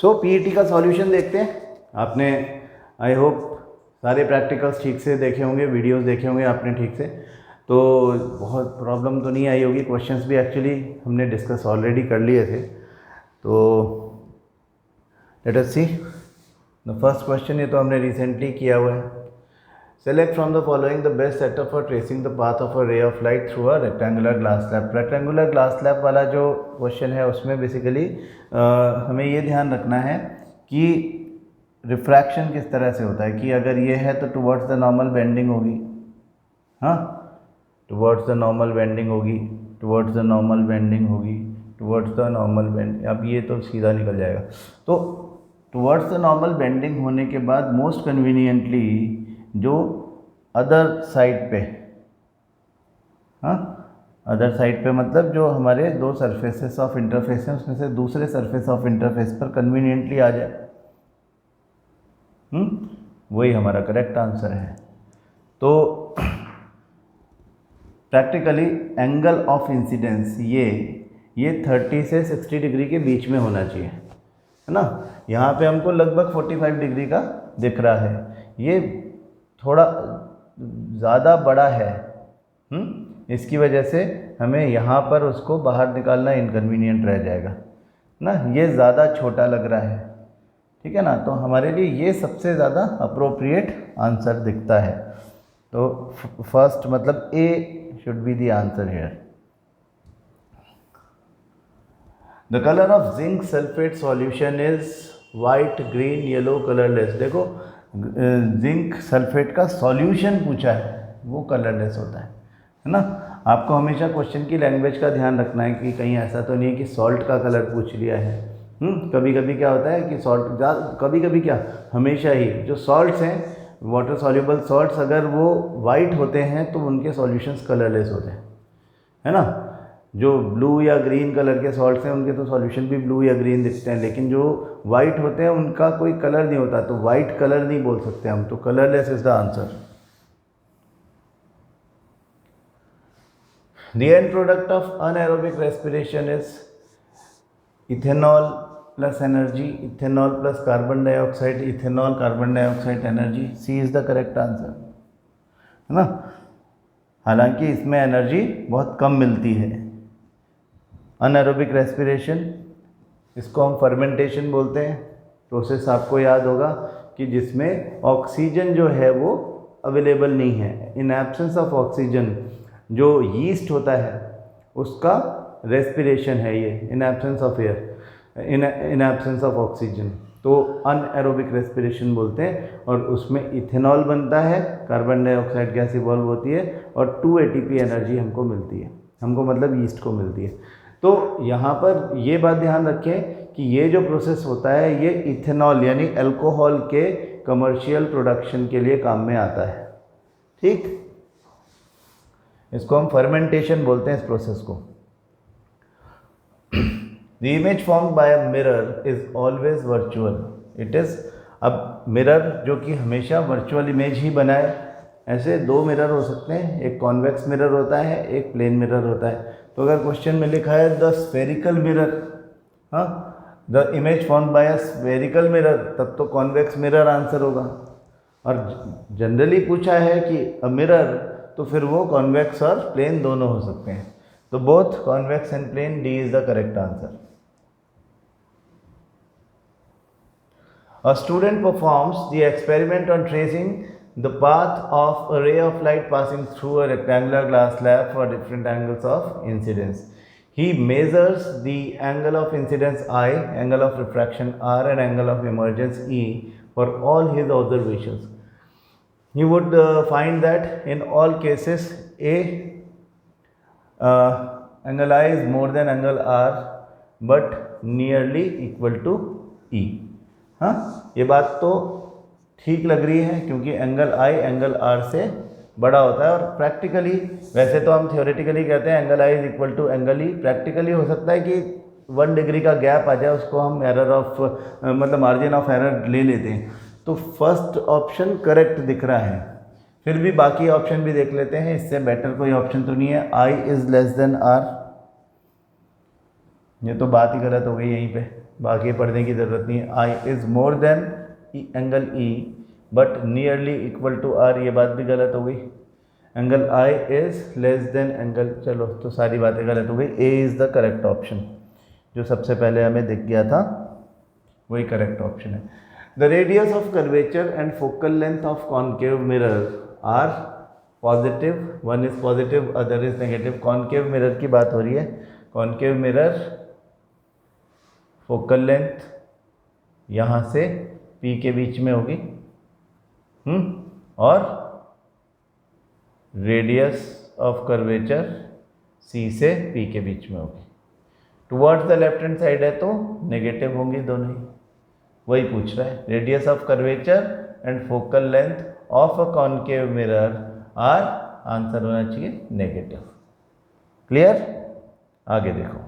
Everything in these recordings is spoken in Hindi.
सो पीईटी का सॉल्यूशन देखते हैं। आपने आई होप सारे प्रैक्टिकल्स ठीक से देखे होंगे, वीडियोस देखे होंगे आपने ठीक से, तो बहुत प्रॉब्लम तो नहीं आई होगी। क्वेश्चंस भी एक्चुअली हमने डिस्कस ऑलरेडी कर लिए थे। तो let us see the first question, ये तो हमने रिसेंटली किया हुआ है। Select from the following the best setup for tracing the path of a रे of light through a rectangular glass slab. Rectangular glass slab वाला जो क्वेश्चन है उसमें बेसिकली हमें ये ध्यान रखना है कि रिफ्रैक्शन किस तरह से होता है, कि अगर ये है तो टुवर्ड्स द नॉर्मल बेंडिंग होगी, हाँ, टुवर्ड्स द नॉर्मल बेंडिंग होगी, टुवर्ड्स द नॉर्मल बेंडिंग होगी, टुवर्ड्स द नॉर्मल बेंड। अब ये तो सीधा निकल जाएगा। तो टुवर्ड्स द नॉर्मल बेंडिंग होने के बाद मोस्ट कन्वीनियंटली जो अदर साइड पे, हाँ, अदर साइड पे मतलब जो हमारे दो सरफेसेस ऑफ इंटरफेस हैं उसमें से दूसरे सरफेस ऑफ इंटरफेस पर कन्वीनियंटली आ जाए, वही हमारा करेक्ट आंसर है। तो प्रैक्टिकली एंगल ऑफ इंसिडेंस ये 30 से 60 डिग्री के बीच में होना चाहिए, है ना। यहाँ पे हमको लगभग 45 डिग्री का दिख रहा है, ये थोड़ा ज़्यादा बड़ा है, इसकी वजह से हमें यहाँ पर उसको बाहर निकालना इनकन्वीनियंट रह जाएगा ना। ये ज़्यादा छोटा लग रहा है, ठीक है ना। तो हमारे लिए ये सबसे ज़्यादा अप्रोप्रिएट आंसर दिखता है। तो फर्स्ट मतलब A should be the answer here. The colour of zinc sulphate solution is white, green, yellow, colourless. देखो जिंक सल्फेट का सॉल्यूशन पूछा है, वो कलरलेस होता है ना। आपको हमेशा क्वेश्चन की लैंग्वेज का ध्यान रखना है कि कहीं ऐसा तो नहीं है कि सॉल्ट का कलर पूछ लिया है। कभी कभी क्या होता है कि सॉल्ट, कभी कभी क्या, हमेशा ही जो सॉल्ट्स हैं, वाटर सॉल्युबल सॉल्ट्स, अगर वो वाइट होते हैं तो उनके सॉल्यूशंस कलरलेस होते हैं, है ना। जो ब्लू या ग्रीन कलर के सॉल्ट्स हैं उनके तो सॉल्यूशन भी ब्लू या ग्रीन दिखते हैं, लेकिन जो वाइट होते हैं उनका कोई कलर नहीं होता, तो वाइट कलर नहीं बोल सकते हम, तो colourless is the answer. The end product of anaerobic respiration is ethanol plus energy, ethanol plus carbon dioxide, ethanol carbon dioxide energy. C is the correct answer, है ना। हालांकि इसमें एनर्जी बहुत कम मिलती है। अनएरोबिक रेस्पिरेशन, इसको हम फर्मेंटेशन बोलते हैं। प्रोसेस आपको याद होगा कि जिसमें ऑक्सीजन जो है वो अवेलेबल नहीं है। इन एब्सेंस ऑफ ऑक्सीजन जो यीस्ट होता है उसका रेस्पिरेशन है ये, in absence of air, in absence of oxygen, तो अनएरोबिक रेस्पिरेशन बोलते हैं। और उसमें इथेनॉल बनता है, कार्बन डाइऑक्साइड गैस इवॉल्व होती है और 2 ATP एनर्जी हमको मिलती है, हमको मतलब यीस्ट को मिलती है। तो यहाँ पर ये बात ध्यान रखें कि ये जो प्रोसेस होता है ये इथेनॉल यानी अल्कोहल के कमर्शियल प्रोडक्शन के लिए काम में आता है, ठीक। इसको हम फर्मेंटेशन बोलते हैं इस प्रोसेस को। The image formed by a mirror is always virtual. It is, अब मिरर जो कि हमेशा वर्चुअल इमेज ही बनाए, ऐसे दो मिरर हो सकते हैं, एक कॉन्वेक्स मिरर होता है, एक प्लेन मिरर होता है। तो अगर क्वेश्चन में लिखा है द स्फेरिकल मिरर, हाँ, the image formed by a spherical mirror, तब तो कॉन्वेक्स मिरर आंसर होगा। और जनरली पूछा है कि अ मिरर, तो फिर वो कॉन्वेक्स और प्लेन दोनों हो सकते हैं। तो both convex and plane, D is the correct answer. A student performs the experiment on tracing the path of a ray of light passing through a rectangular glass slab for different angles of incidence. He measures the angle of incidence I, angle of refraction R, and angle of emergence E for all his observations. He would find that in all cases A angle I is more than angle R but nearly equal to E. हाँ, ये बात तो ठीक लग रही है क्योंकि एंगल आई एंगल आर से बड़ा होता है। और प्रैक्टिकली, वैसे तो हम थियोरेटिकली कहते हैं angle I is equal to angle e, practically हो सकता है कि 1 डिग्री का गैप आ जाए, उसको हम एरर ऑफ मतलब मार्जिन ऑफ एरर ले लेते हैं। तो फर्स्ट ऑप्शन करेक्ट दिख रहा है, फिर भी बाकी ऑप्शन भी देख लेते हैं, इससे बेटर कोई ऑप्शन तो नहीं है। I is less than are, ये तो बात ही गलत हो गई यहीं पे, बाकी पढ़ने की ज़रूरत नहीं है। I is more than angle E but nearly equal to R, ये बात भी गलत हो गई। Angle I is less than angle, चलो तो सारी बातें गलत हो गई। A is the correct option, जो सबसे पहले हमें दिख गया था वही करेक्ट ऑप्शन है। The radius of curvature and focal length of concave mirror are positive, one is positive other is negative. Concave mirror की बात हो रही है। कॉन्केव मिरर फोकल लेंथ यहाँ से P के बीच में होगी और रेडियस ऑफ कर्वेचर C से P के बीच में होगी। Towards the left hand side है तो नेगेटिव होंगी दोनों ही, वही पूछ रहा है। Radius of curvature and focal length of a concave mirror are, answer होना चाहिए नेगेटिव। क्लियर? आगे देखो।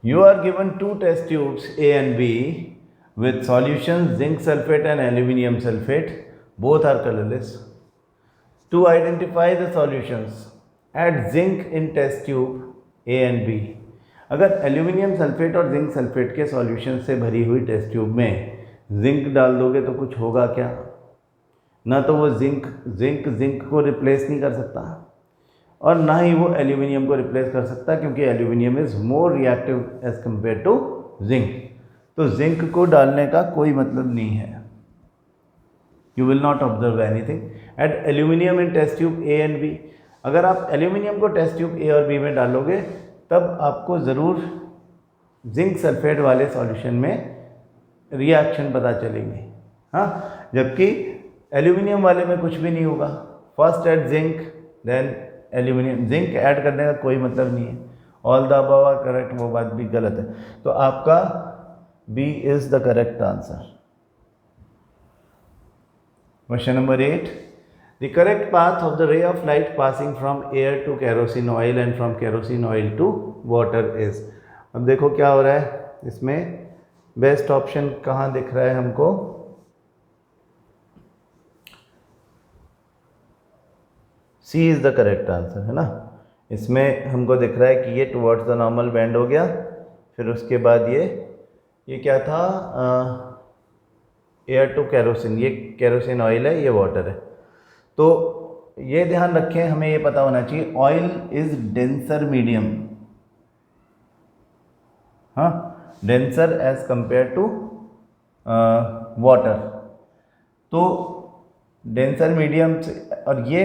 You are given two test tubes A and B with solutions zinc sulfate and aluminium sulfate. Both are colorless. To identify the solutions, add zinc in test tube A and B. अगर एल्यूमिनियम सल्फेट और जिंक सल्फेट के सॉल्यूशन से भरी हुई टेस्ट ट्यूब में जिंक डाल दोगे तो कुछ होगा क्या? ना तो वो जिंक को रिप्लेस नहीं कर सकता और ना ही वो एल्यूमिनियम को रिप्लेस कर सकता, क्योंकि aluminium is more reactive as compare to zinc. तो जिंक को डालने का कोई मतलब नहीं है। You will not observe anything. Add aluminium in test tube A and B. अगर आप एल्यूमिनियम को टेस्ट ट्यूब ए और बी में डालोगे तब आपको ज़रूर जिंक सल्फेट वाले सॉल्यूशन में रिएक्शन पता चलेंगे, हाँ, जबकि एल्यूमिनियम वाले में कुछ भी नहीं होगा। First add zinc then aluminium, zinc add करने का कोई मतलब नहीं है। All the above are correct, वो बात भी गलत है। तो आपका B is the correct answer. Question number 8, the correct path of the ray of light passing from air to kerosene oil and from kerosene oil to water is. अब देखो क्या हो रहा है इसमें, बेस्ट ऑप्शन कहाँ दिख रहा है हमको? सी इज़ द करेक्ट आंसर, है ना। इसमें हमको दिख रहा है कि ये टुवर्ड्स द नॉर्मल बेंड हो गया, फिर उसके बाद ये क्या था, एयर टू केरोसिन, ये केरोसिन ऑयल है, ये वाटर है। तो ये ध्यान रखें, हमें ये पता होना चाहिए ऑयल इज डेंसर मीडियम, हाँ, denser as compare to water. तो डेंसर मीडियम से, और ये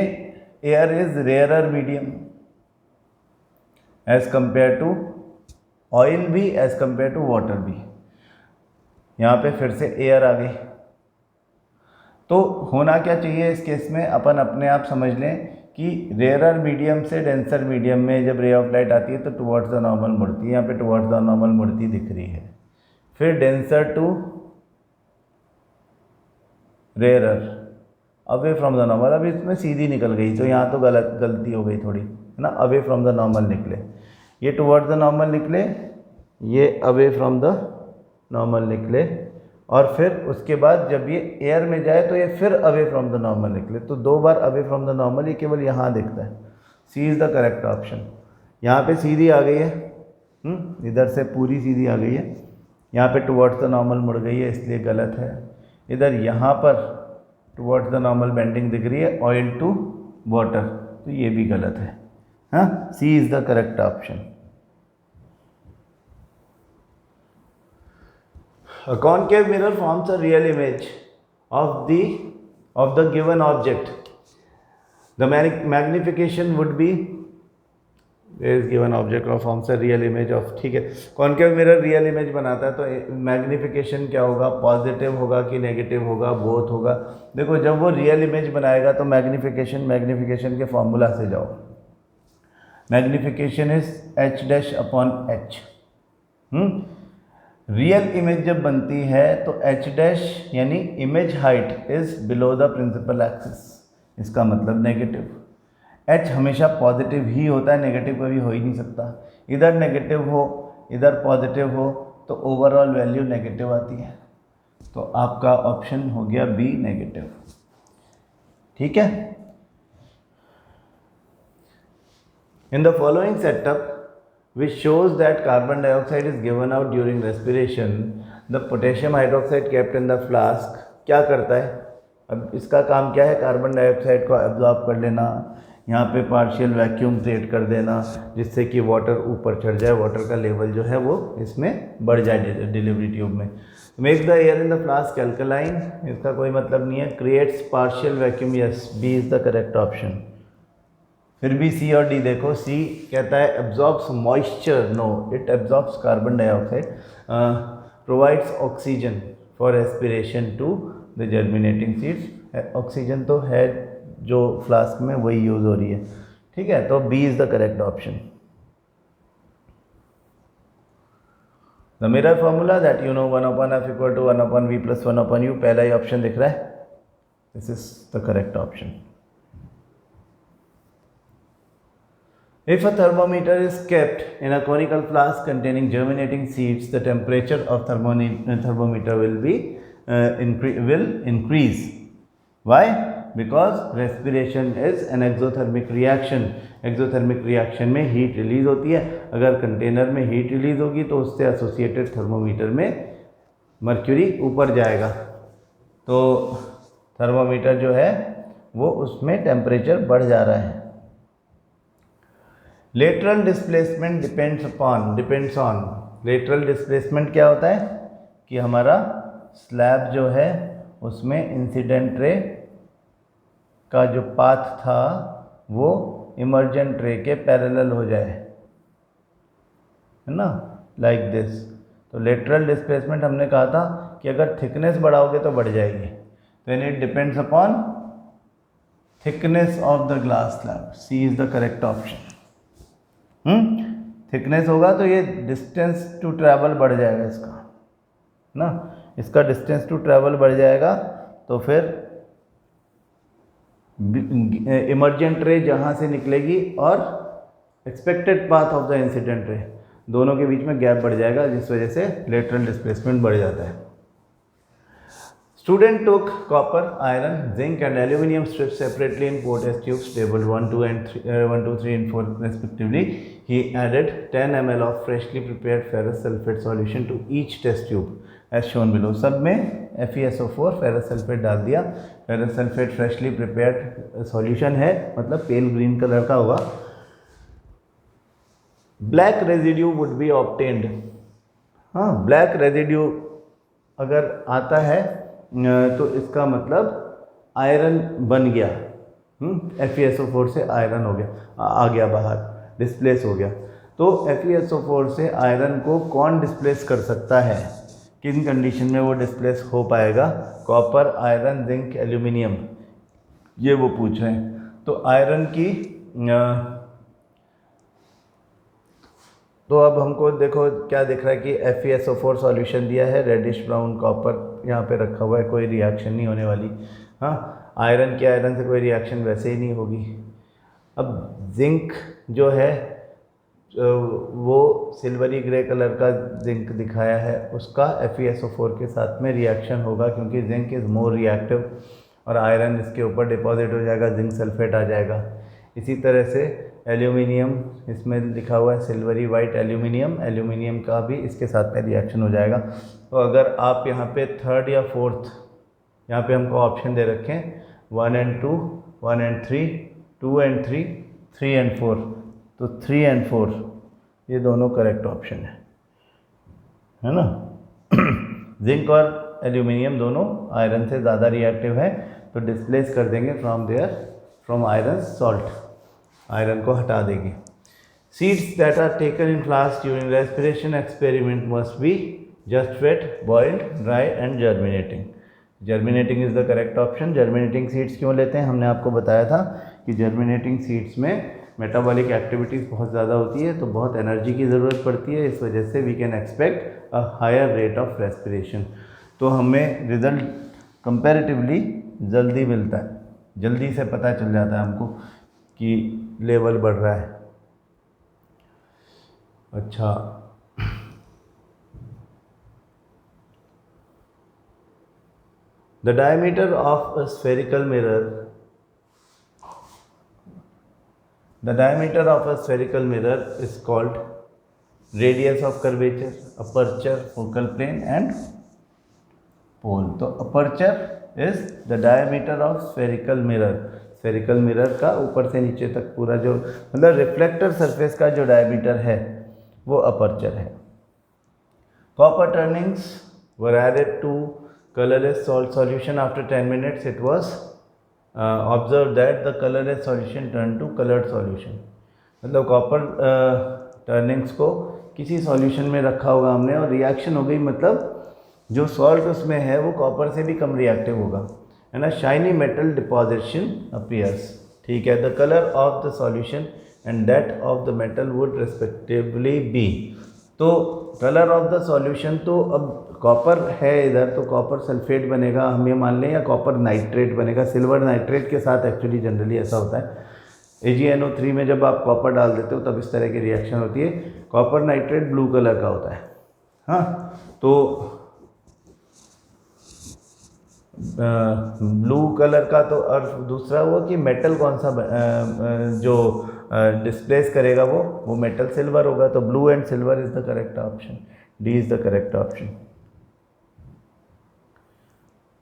air is rarer medium as compare to oil भी, एज कंपेयर टू वाटर भी। यहाँ पे फिर से एयर आ गई। तो होना क्या चाहिए इस केस में, अपन अपने आप समझ लें कि रेयरर मीडियम से डेंसर मीडियम में जब रे ऑफ लाइट आती है तो टुवर्ड्स द नॉर्मल मुड़ती है। यहाँ पे टुवर्ड्स द नॉर्मल मुड़ती दिख रही है। फिर denser to rarer, away from the normal. अब इसमें सीधी निकल गई तो यहाँ तो गलती हो गई थोड़ी, है ना। अवे फ्रॉम द नॉर्मल निकले, ये टुवर्ड्स द नॉर्मल निकले, ये अवे फ्रॉम द नॉर्मल निकले, और फिर उसके बाद जब ये एयर में जाए तो ये फिर अवे फ्रॉम द नॉर्मल निकले। तो दो बार अवे फ्रॉम द नॉर्मल, ये केवल यहाँ दिखता है। सी इज़ द करेक्ट ऑप्शन। यहाँ पे सीधी आ गई है, इधर से पूरी सीधी आ गई है, यहाँ पे टुवर्ड्स द नॉर्मल मुड़ गई है, इसलिए गलत है। इधर यहाँ पर टुवर्ड्स द नॉर्मल बेंडिंग दिख रही है, ऑयल टू वाटर, तो ये भी गलत है, हाँ। C is the correct option. A concave mirror forms a real image of the given object. The magnification would be, there is given object of forms a real image of, ठीक है। कॉन्केव मिरर रियल इमेज बनाता है तो मैग्निफिकेशन क्या होगा, पॉजिटिव होगा कि नेगेटिव होगा, बोथ होगा। देखो जब वो रियल इमेज बनाएगा तो मैग्निफिकेशन के फॉर्मूला से जाओ। Magnification is h'/h। Real image जब बनती है तो h' यानी image height is below the principal axis, इसका मतलब नेगेटिव। h हमेशा पॉजिटिव ही होता है, नेगेटिव कभी हो ही नहीं सकता। इधर नेगेटिव हो इधर पॉजिटिव हो तो ओवरऑल वैल्यू नेगेटिव आती है। तो आपका ऑप्शन हो गया बी, नेगेटिव। ठीक है। In the following setup, which shows that carbon dioxide is given out during respiration. The potassium hydroxide kept in the flask क्या करता है? अब इसका काम क्या है? कार्बन डाइऑक्साइड को एब्जॉर्ब कर लेना, यहाँ पे पार्शियल वैक्यूम क्रिएट कर देना जिससे कि वाटर ऊपर चढ़ जाए, वाटर का लेवल जो है वो इसमें बढ़ जाए डिलीवरी ट्यूब में. Make the air in the flask alkaline, इसका कोई मतलब नहीं है. Creates partial vacuum, yes, B is the correct option. फिर भी सी और डी देखो. सी कहता है absorbs moisture, no, it absorbs carbon dioxide. Provides oxygen for respiration to the germinating seeds. Oxygen तो है जो फ्लास्क में वही यूज़ हो रही है. ठीक है, तो B is the correct option. The mirror formula that you know 1/f equal to 1/v plus 1/u, पहला ही ऑप्शन दिख रहा है. This is the correct option. If a thermometer is kept in a conical flask containing germinating seeds, the temperature of thermometer will increase. Why? Because respiration is an exothermic reaction. Exothermic reaction में heat release होती है. अगर कंटेनर में heat release होगी तो उससे associated thermometer में mercury ऊपर जाएगा. तो थर्मोमीटर जो है वो उसमें टेम्परेचर बढ़ जा रहा है. Lateral displacement depends on. Lateral displacement क्या होता है कि हमारा स्लैब जो है उसमें इंसिडेंट रे का जो पाथ था वो इमर्जेंट रे के पैरेलल हो जाए, है ना, लाइक दिस. तो लेटरल डिस्प्लेसमेंट हमने कहा था कि अगर थिकनेस बढ़ाओगे तो बढ़ जाएगी. Then it depends upon thickness of the glass slab. C is the correct option. Thickness होगा तो ये डिस्टेंस टू ट्रैवल बढ़ जाएगा इसका ना, इसका डिस्टेंस टू ट्रैवल बढ़ जाएगा. तो फिर इमर्जेंट रे जहाँ से निकलेगी और expected path of the incident ray, दोनों के बीच में गैप बढ़ जाएगा, जिस वजह से लेटरल डिस्प्लेसमेंट बढ़ जाता है. Student took copper, iron, zinc and aluminium strips separately in 4 test tubes labeled 1, 2, 3 and 4 respectively. He added 10 ml of freshly prepared ferrous sulfate solution to each test tube as shown below. सब में FeSO4 ferrous sulfate डाल दिया. ferrous sulfate freshly prepared solution है, मतलब पेल ग्रीन कलर का होगा. Black residue would be obtained. हाँ, black residue अगर आता है तो इसका मतलब आयरन बन गया. FeSO4 से आयरन हो गया, आ गया बाहर, डिस्प्लेस हो गया. तो FeSO4 से आयरन को कौन डिस्प्लेस कर सकता है, किन कंडीशन में वो डिस्प्लेस हो पाएगा? कॉपर, आयरन, जिंक, एल्यूमिनियम, ये वो पूछ रहे हैं. तो आयरन की तो अब हमको देखो क्या दिख रहा है कि FeSO4 सॉल्यूशन दिया है, रेडिश ब्राउन कॉपर यहाँ पे रखा हुआ है, कोई रिएक्शन नहीं होने वाली. हाँ, आयरन की आयरन से कोई रिएक्शन वैसे ही नहीं होगी. अब जिंक जो है वो सिल्वरी ग्रे कलर का जिंक दिखाया है, उसका FeSO4 के साथ में रिएक्शन होगा क्योंकि जिंक इज़ मोर रिएक्टिव और आयरन इसके ऊपर डिपॉजिट हो जाएगा, जिंक सल्फेट आ जाएगा. इसी तरह से एल्यूमिनियम, इसमें लिखा हुआ है सिल्वरी वाइट एल्यूमिनियम, एल्यूमिनियम का भी इसके साथ में रिएक्शन हो जाएगा. तो अगर आप यहाँ पे थर्ड या फोर्थ, यहाँ पे हमको ऑप्शन दे रखे हैं 1 and 2, 1 and 3, 2 and 3, 3 and 4, तो 3 and 4 ये दोनों करेक्ट ऑप्शन है ना. जिंक और एल्यूमिनियम दोनों आयरन से ज़्यादा रिएक्टिव है, तो डिस्प्लेस कर देंगे फ्रॉम आयरन सॉल्ट, आयरन को हटा देगी. Seeds that are taken in flask during respiration experiment must be just wet, boiled, dry and germinating. Germinating is the correct option. Germinating seeds क्यों लेते हैं, हमने आपको बताया था कि germinating seeds में मेटाबॉलिक एक्टिविटीज़ बहुत ज़्यादा होती है, तो बहुत एनर्जी की ज़रूरत पड़ती है. इस वजह से we can expect a higher rate of respiration. तो हमें रिजल्ट कंपैरेटिवली जल्दी मिलता है, जल्दी से पता चल जाता है हमको कि लेवल बढ़ रहा है. अच्छा, the diameter of a spherical mirror, the diameter of a spherical mirror is called radius of curvature, aperture, focal plane and pole. तो aperture is the diameter of spherical mirror, spherical mirror का ऊपर से नीचे तक पूरा जो मतलब रिफ्लेक्टर सरफेस का जो डायमीटर है वो अपर्चर है। Copper turnings were added to colorless salt solution. After 10 minutes it was observed that the colorless solution turned to colored solution। मतलब कॉपर टर्निंग्स को किसी सॉल्यूशन में रखा होगा हमने और रिएक्शन हो गई, मतलब जो सॉल्ट उसमें है वो कॉपर से भी कम रिएक्टिव होगा, है ना। शाइनी मेटल डिपॉजिशन अपीयर्स, ठीक है। The colour of the solution and that of the metal would respectively be. तो कलर ऑफ द सॉल्यूशन, तो अब कॉपर है इधर तो कॉपर सल्फेट बनेगा हम ये मान लें, या कॉपर नाइट्रेट बनेगा, सिल्वर नाइट्रेट के साथ एक्चुअली जनरली ऐसा होता है। AgNO3 में जब आप कॉपर डाल देते हो तब इस तरह की रिएक्शन होती है। कॉपर नाइट्रेट ब्लू कलर का होता है, हाँ। तो ब्लू कलर का तो, और दूसरा हुआ कि मेटल कौन सा जो डिस्प्लेस करेगा वो मेटल सिल्वर होगा। तो blue and silver is the correct option, D is the correct option.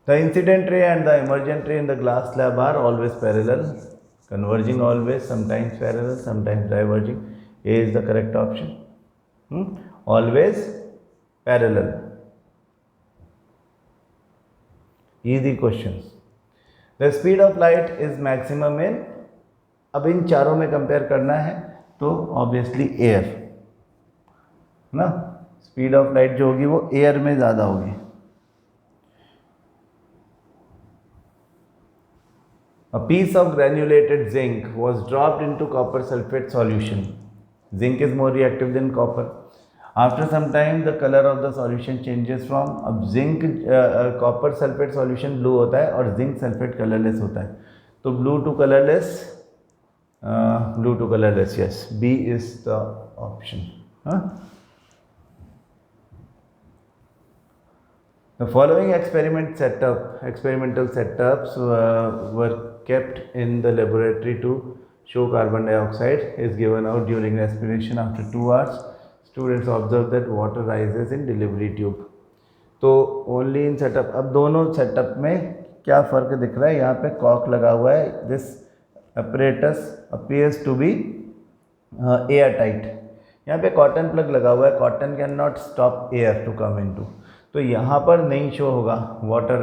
The incident ray and the emergent ray in the glass slab are always parallel, converging always, sometimes parallel, sometimes diverging. A is the correct option. Always parallel. Easy questions. The speed of light is maximum in, अब इन चारों में कंपेयर करना है तो ऑब्वियसली एयर ना, स्पीड ऑफ लाइट जो होगी वो एयर में ज़्यादा होगी। A piece of granulated zinc was dropped into copper sulfate solution. Zinc is more reactive than copper. After some time, the color of the solution changes from, अब zinc copper sulfate solution blue होता है और zinc sulfate colorless होता है, तो blue to colorless, yes, B is the option, huh? The following experimental setups were kept in the laboratory to show carbon dioxide is given out during respiration. After 2 hours, students observed that water rises in delivery tube. तो ओनली इन सेटअप, अब दोनों सेटअप में क्या फ़र्क दिख रहा है, यहाँ पे कॉक लगा हुआ है, this apparatus appears to be air tight, यहाँ पे कॉटन प्लग लगा हुआ है, cotton can not stop air to come into, तो यहाँ पर नहीं शो होगा वाटर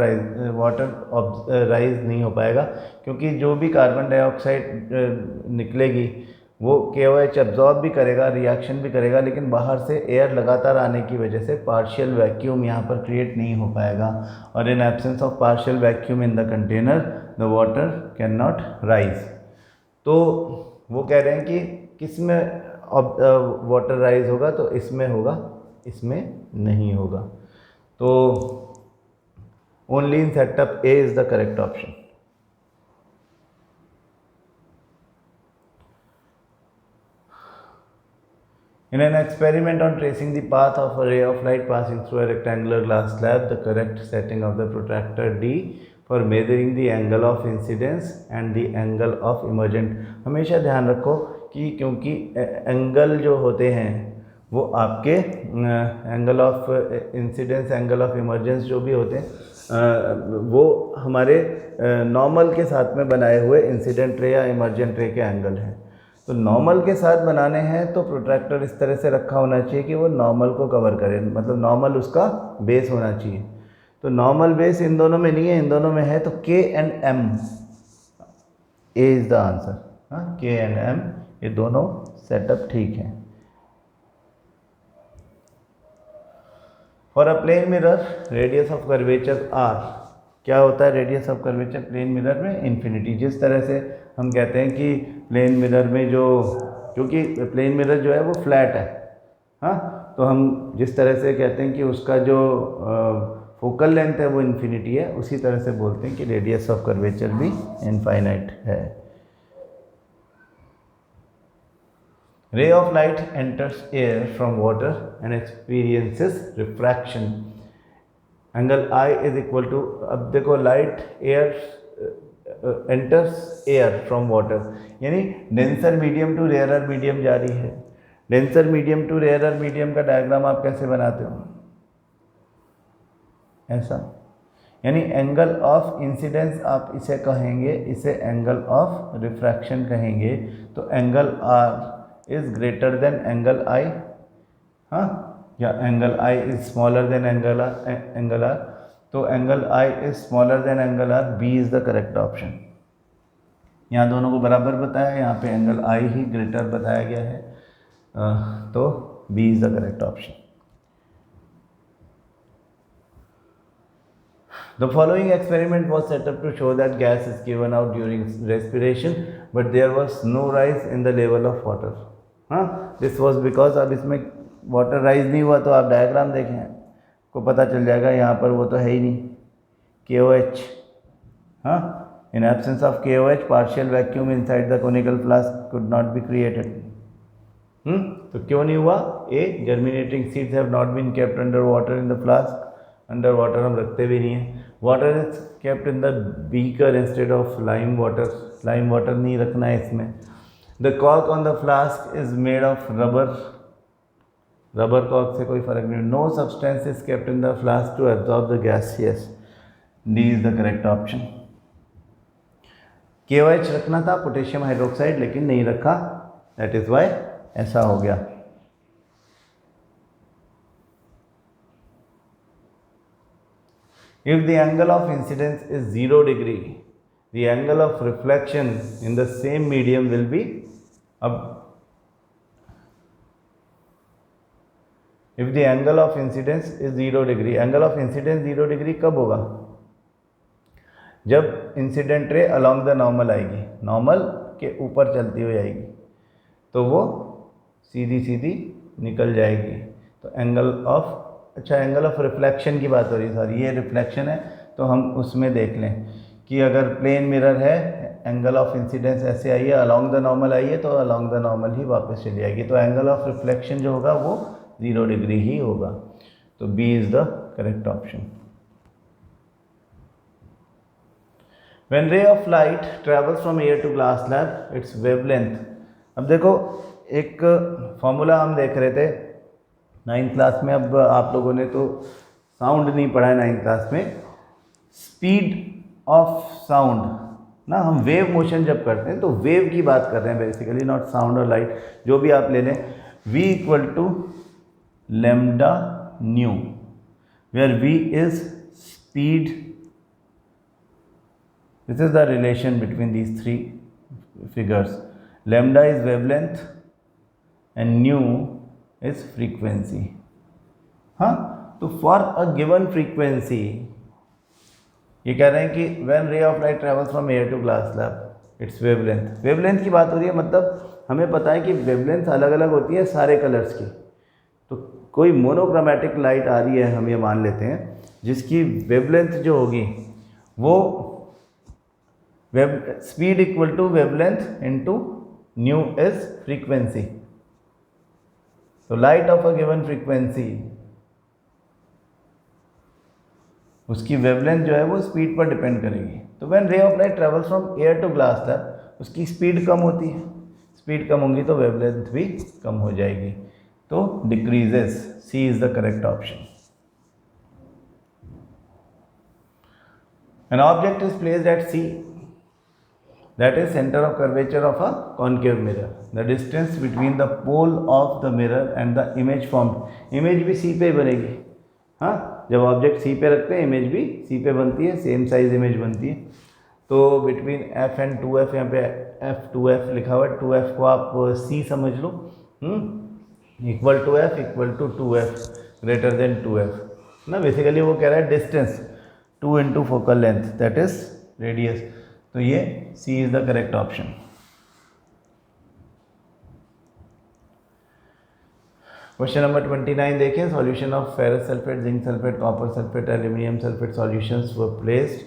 राइज नहीं हो पाएगा, क्योंकि जो भी कार्बन डाइऑक्साइड निकलेगी वो KOH एब्जॉर्ब भी करेगा, रिएक्शन भी करेगा, लेकिन बाहर से एयर लगातार आने की वजह से पार्शियल वैक्यूम यहाँ पर क्रिएट नहीं हो पाएगा, और in absence of partial vacuum in the container the water can not rise. तो वो कह रहे हैं कि किस में वाटर राइज होगा, तो इसमें होगा, इसमें नहीं होगा। तो only in setup A is the correct option. In an experiment on tracing the path of a ray of light passing through a rectangular glass slab, the correct setting of the protractor D for measuring the angle of incidence and the angle of emergent। हमेशा ध्यान रखो कि क्योंकि एंगल जो होते हैं वो आपके angle of incidence, angle of emergence जो भी होते हैं वो हमारे नॉर्मल के साथ में बनाए हुए इंसिडेंट रे या इमर्जेंट रे के एंगल हैं। तो नॉर्मल के साथ बनाने हैं तो प्रोट्रैक्टर इस तरह से रखा होना चाहिए कि वो नॉर्मल को कवर करे, मतलब नॉर्मल उसका बेस होना चाहिए। तो नॉर्मल बेस इन दोनों में नहीं है, इन दोनों में है, तो K and M, A is the answer. हाँ, K and M ये दोनों सेटअप ठीक हैं। For a plane mirror radius of curvature R, क्या होता है radius of curvature plane mirror में? इन्फिनिटी। जिस तरह से हम कहते हैं कि प्लेन मिरर में जो, क्योंकि प्लेन मिरर जो है वो फ्लैट है, हाँ, तो हम जिस तरह से कहते हैं कि उसका जो फोकल लेंथ है वो इन्फिनिटी है, उसी तरह से बोलते हैं कि रेडियस ऑफ कर्वेचर भी इनफाइनाइट है। Ray of light enters air from water and experiences refraction. Angle I is equal to, अब देखो light enters air from water, यानी denser medium to rarer medium जा रही है। Denser medium to rarer medium का डायग्राम आप कैसे बनाते हो? ऐसा, यानी एंगल ऑफ इंसिडेंस आप इसे कहेंगे, इसे एंगल ऑफ रिफ्रैक्शन कहेंगे। तो angle R is greater than angle I, हाँ, या angle I is smaller than angle R. तो angle I is smaller than angle R, B is the correct option. यहाँ दोनों को बराबर बताया है, यहाँ पे एंगल आई ही ग्रेटर बताया गया है, तो B is the correct option. The following experiment was set up to show that gas is given out during respiration, but there was no rise in the level of water. हाँ, this was because अब इसमें वाटर राइज नहीं हुआ, तो आप डायग्राम देखें को पता चल जाएगा, यहाँ पर वो तो है ही नहीं, KOH। हाँ, in absence of KOH, partial vacuum inside the conical flask could not be created. तो क्यों नहीं हुआ? A, germinating seeds have not been kept under water in the flask. Under water हम रखते भी नहीं है। Water is kept in the beaker instead of lime water, lime water नहीं रखना है इसमें। The cork on the flask is made of rubber, rubber cork से कोई फर्क नहीं। No substance is kept in the flask to absorb the gas, yes, D is the correct option. KOH रखना था, पोटेशियम हाइड्रोक्साइड, लेकिन नहीं रखा, दैट इज वाई ऐसा हो गया। If the angle of incidence is 0 degree, the angle of reflection in the same medium will be, अब if the angle of incidence is 0 degree, angle of incidence 0 degree कब होगा? जब incident ray along the normal आएगी, नॉर्मल के ऊपर चलती हुई आएगी, तो वो सीधी सीधी निकल जाएगी। तो एंगल ऑफ, अच्छा, एंगल ऑफ रिफ्लेक्शन की बात हो रही है, सॉरी, ये रिफ्लेक्शन है, तो हम उसमें देख लें कि अगर प्लेन मिरर है, एंगल ऑफ इंसिडेंस ऐसे आई है, अलॉन्ग द नॉर्मल आई है, तो अलॉन्ग द नॉर्मल ही वापस चली जाएगी। तो एंगल ऑफ रिफ्लेक्शन जो होगा वो 0 डिग्री ही होगा, तो B is the correct option. When ray of light travels from air to glass slab, its wavelength, अब देखो एक फॉर्मूला हम देख रहे थे 9th क्लास में, अब आप लोगों ने तो साउंड नहीं पढ़ा है 9th क्लास में। स्पीड ऑफ साउंड ना, हम वेव मोशन जब करते हैं तो वेव की बात कर रहे हैं बेसिकली, नॉट साउंड और लाइट, जो भी आप ले लें। v equal to lambda nu, where v is speed, this is the relation between these three figures. Lambda is wavelength and nu is frequency. हाँ, तो फॉर अ गिवन फ्रीक्वेंसी ये कह रहे हैं कि when ray of light travels from air to glass slab its wavelength, wavelength की बात हो रही है, मतलब हमें पता है कि वेवलेंथ अलग अलग होती है सारे कलर्स की। तो कोई मोनोक्रोमैटिक लाइट आ रही है, हम ये मान लेते हैं, जिसकी वेवलेंथ जो होगी वो speed equal to wavelength into nu is frequency. तो light of a given frequency, उसकी वेवलेंथ जो है वो स्पीड पर डिपेंड करेगी। तो when ray of light travels from air to glass slab, उसकी स्पीड कम होती है, स्पीड कम होगी तो वेवलेंथ भी कम हो जाएगी, तो decreases, C is the correct option. An object is placed at C, that is center of curvature of a concave mirror. The distance between the pole of the mirror and the image formed, image भी C पे बनेगी। हाँ, जब ऑब्जेक्ट C पे रखते हैं इमेज भी C पे बनती है, सेम साइज इमेज बनती है। तो बिटवीन F एंड 2F, यहाँ पे F2F लिखा हुआ है, 2F को आप C समझ लो, equal to F equal to 2F greater than 2F ना। बेसिकली वो कह रहा है distance 2 into focal length, that is radius. तो ये C is the correct option. Question number 29 देखें। Solution of ferrous sulphate, zinc sulphate, copper sulphate, aluminium sulphate solutions were placed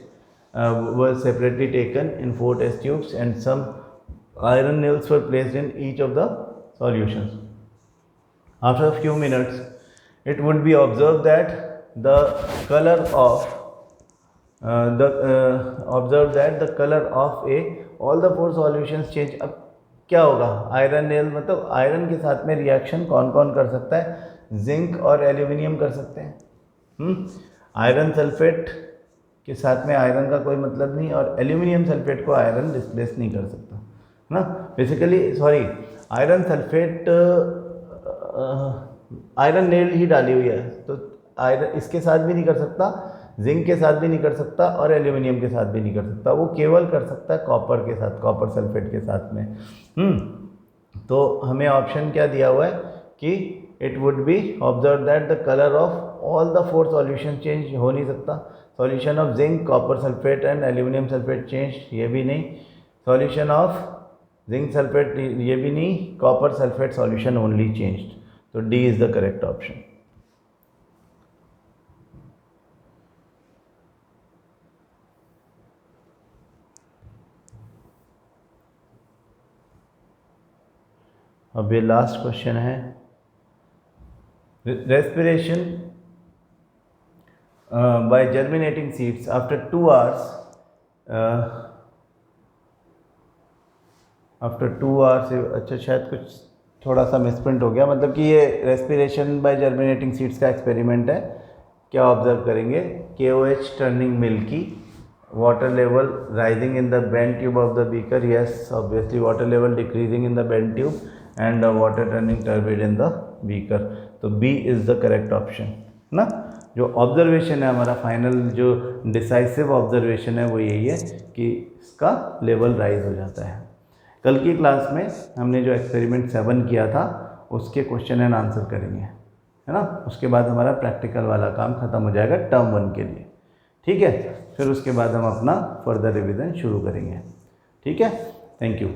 were separately taken in 4 test tubes and some iron nails were placed in each of the solutions. After a few minutes, it would be observed that the color of all the 4 solutions change. अब क्या होगा, आयरन नेल मतलब आयरन के साथ में रिएक्शन कौन कौन कर सकता है, जिंक और एल्यूमिनियम कर सकते हैं। आयरन सल्फेट के साथ में आयरन का कोई मतलब नहीं, और एल्यूमिनियम सल्फेट को आयरन रिप्लेस नहीं कर सकता है ना। Basically sorry, iron sulphate iron nail ही डाली हुई है, तो आयरन इसके साथ भी नहीं कर सकता, जिंक के साथ भी नहीं कर सकता, और एल्यूमिनियम के साथ भी नहीं कर सकता। वो केवल कर सकता है कॉपर के साथ, कॉपर सल्फेट के साथ में। तो हमें ऑप्शन क्या दिया हुआ है कि it would be observe that the colour of all the 4 solution change, हो नहीं सकता। Solution of zinc, copper sulphate and aluminium sulphate change, ये भी नहीं। सॉल्यूशन ऑफ जिंक सल्फेट, ये भी नहीं। Copper sulphate solution only changed. तो D is the correct option. अब ये लास्ट क्वेश्चन है, respiration by germinating seeds after 2 hours, after 2 hours। अच्छा, शायद कुछ थोड़ा सा मिसप्रिंट हो गया, मतलब कि ये रेस्पिरेशन बाय जर्मिनेटिंग सीड्स का एक्सपेरिमेंट है। क्या ऑब्जर्व करेंगे, KOH turning milky, water level rising in the bend tube of the beaker, yes obviously water level decreasing in the bend tube, and the water turning turbid in the beaker। तो B is the correct option ना। जो ऑब्जर्वेशन है हमारा फाइनल, जो डिसाइसिव ऑब्जर्वेशन है वो यही है कि इसका लेवल राइज हो जाता है। कल की क्लास में हमने जो एक्सपेरिमेंट 7 किया था उसके क्वेश्चन एंड आंसर करेंगे, है ना। उसके बाद हमारा प्रैक्टिकल वाला काम खत्म हो जाएगा टर्म 1 के लिए, ठीक है। फिर उसके बाद हम अपना फर्दर रिवीजन शुरू करेंगे, ठीक है। Thank you.